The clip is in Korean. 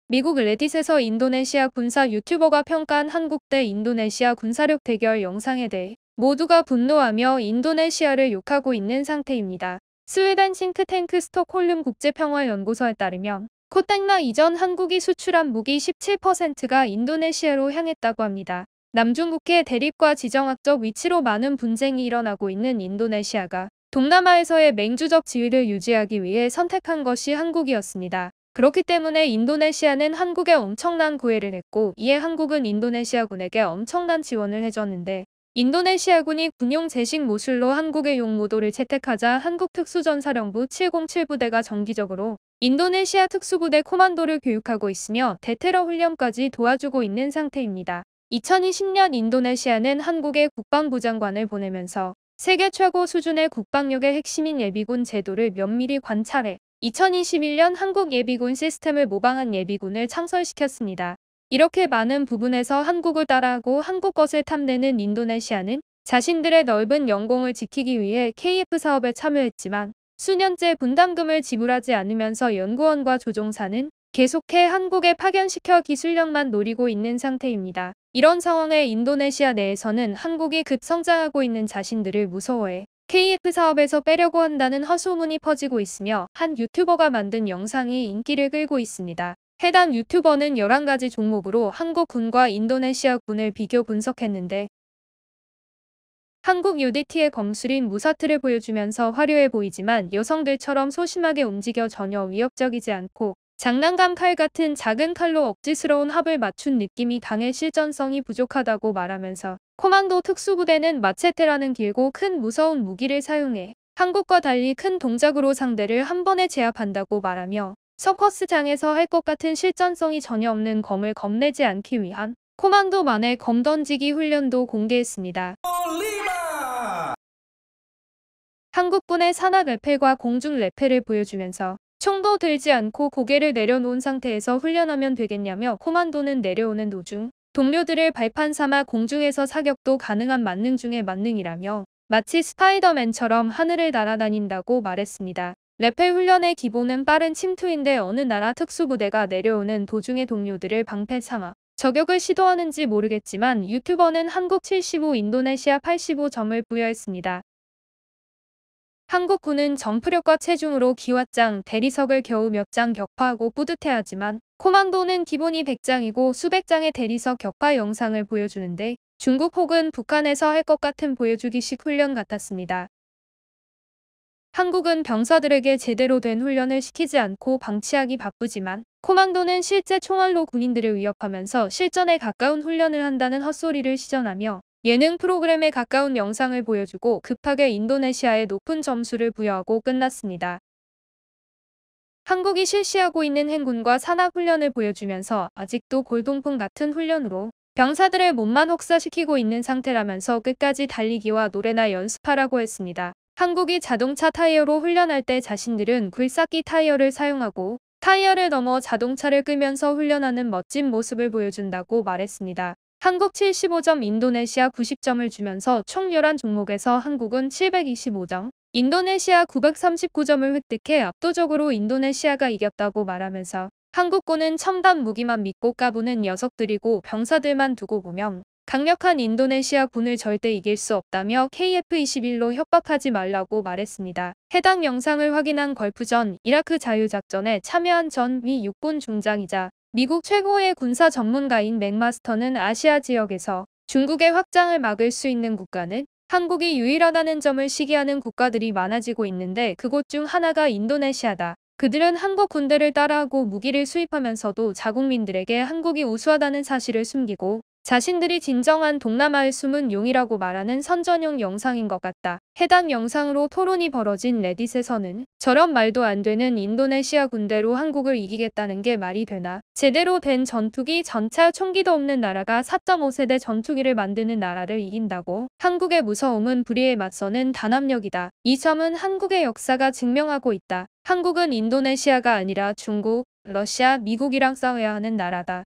미국 레딧에서 인도네시아 군사 유튜버가 평가한 한국 대 인도네시아 군사력 대결 영상에 대해 모두가 분노하며 인도네시아를 욕하고 있는 상태입니다. 스웨덴 싱크탱크 스톡홀름 국제평화연구소에 따르면 코땡나 이전 한국이 수출한 무기 17%가 인도네시아로 향했다고 합니다. 남중국해 대립과 지정학적 위치로 많은 분쟁이 일어나고 있는 인도네시아가 동남아에서의 맹주적 지위를 유지하기 위해 선택한 것이 한국이었습니다. 그렇기 때문에 인도네시아는 한국에 엄청난 구애를 했고, 이에 한국은 인도네시아군에게 엄청난 지원을 해줬는데, 인도네시아군이 군용 제식 모슐로 한국의 용모도를 채택하자 한국특수전사령부 707부대가 정기적으로 인도네시아 특수부대 코만도를 교육하고 있으며 대테러 훈련까지 도와주고 있는 상태입니다. 2020년 인도네시아는 한국의 국방부 장관을 보내면서 세계 최고 수준의 국방력의 핵심인 예비군 제도를 면밀히 관찰해 2021년 한국 예비군 시스템을 모방한 예비군을 창설시켰습니다. 이렇게 많은 부분에서 한국을 따라하고 한국 것을 탐내는 인도네시아는 자신들의 넓은 영공을 지키기 위해 KF 사업에 참여했지만 수년째 분담금을 지불하지 않으면서 연구원과 조종사는 계속해 한국에 파견시켜 기술력만 노리고 있는 상태입니다. 이런 상황에 인도네시아 내에서는 한국이 급성장하고 있는 자신들을 무서워해 KF 사업에서 빼려고 한다는 허소문이 퍼지고 있으며 한 유튜버가 만든 영상이 인기를 끌고 있습니다. 해당 유튜버는 11가지 종목으로 한국 군과 인도네시아 군을 비교 분석했는데 한국 UDT의 검술인 무사트를 보여주면서 화려해 보이지만 여성들처럼 소심하게 움직여 전혀 위협적이지 않고 장난감 칼 같은 작은 칼로 억지스러운 합을 맞춘 느낌이 강해 실전성이 부족하다고 말하면서 코만도 특수부대는 마체테라는 길고 큰 무서운 무기를 사용해 한국과 달리 큰 동작으로 상대를 한 번에 제압한다고 말하며 서커스장에서 할 것 같은 실전성이 전혀 없는 검을 겁내지 않기 위한 코만도만의 검 던지기 훈련도 공개했습니다. 한국군의 산악 레펠과 공중 레펠을 보여주면서 총도 들지 않고 고개를 내려놓은 상태에서 훈련하면 되겠냐며 코만도는 내려오는 도중 동료들을 발판 삼아 공중에서 사격도 가능한 만능 중의 만능이라며 마치 스파이더맨처럼 하늘을 날아다닌다고 말했습니다. 레펠 훈련의 기본은 빠른 침투인데 어느 나라 특수부대가 내려오는 도중에 동료들을 방패 삼아 저격을 시도하는지 모르겠지만 유튜버는 한국 75, 인도네시아 85점을 부여했습니다. 한국군은 점프력과 체중으로 기왓장, 대리석을 겨우 몇 장 격파하고 뿌듯해하지만 코만도는 기본이 100장이고 수백 장의 대리석 격파 영상을 보여주는데 중국 혹은 북한에서 할 것 같은 보여주기식 훈련 같았습니다. 한국은 병사들에게 제대로 된 훈련을 시키지 않고 방치하기 바쁘지만 코만도는 실제 총알로 군인들을 위협하면서 실전에 가까운 훈련을 한다는 헛소리를 시전하며 예능 프로그램에 가까운 영상을 보여주고 급하게 인도네시아에 높은 점수를 부여하고 끝났습니다. 한국이 실시하고 있는 행군과 산악훈련을 보여주면서 아직도 골동품 같은 훈련으로 병사들의 몸만 혹사시키고 있는 상태라면서 끝까지 달리기와 노래나 연습하라고 했습니다. 한국이 자동차 타이어로 훈련할 때 자신들은 굴삭기 타이어를 사용하고 타이어를 넘어 자동차를 끌면서 훈련하는 멋진 모습을 보여준다고 말했습니다. 한국 75점, 인도네시아 90점을 주면서 총 11종목에서 한국은 725점, 인도네시아 939점을 획득해 압도적으로 인도네시아가 이겼다고 말하면서 한국군은 첨단 무기만 믿고 까부는 녀석들이고 병사들만 두고 보면 강력한 인도네시아 군을 절대 이길 수 없다며 KF-21로 협박하지 말라고 말했습니다. 해당 영상을 확인한 걸프전 이라크 자유작전에 참여한 전 미 육군 중장이자 미국 최고의 군사 전문가인 맥마스터는 아시아 지역에서 중국의 확장을 막을 수 있는 국가는 한국이 유일하다는 점을 시기하는 국가들이 많아지고 있는데 그곳 중 하나가 인도네시아다. 그들은 한국 군대를 따라하고 무기를 수입하면서도 자국민들에게 한국이 우수하다는 사실을 숨기고 자신들이 진정한 동남아의 숨은 용이라고 말하는 선전용 영상인 것 같다. 해당 영상으로 토론이 벌어진 레딧에서는 저런 말도 안 되는 인도네시아 군대로 한국을 이기겠다는 게 말이 되나? 제대로 된 전투기, 전차, 총기도 없는 나라가 4.5세대 전투기를 만드는 나라를 이긴다고? 한국의 무서움은 불의에 맞서는 단합력이다. 이 점은 한국의 역사가 증명하고 있다. 한국은 인도네시아가 아니라 중국, 러시아, 미국이랑 싸워야 하는 나라다.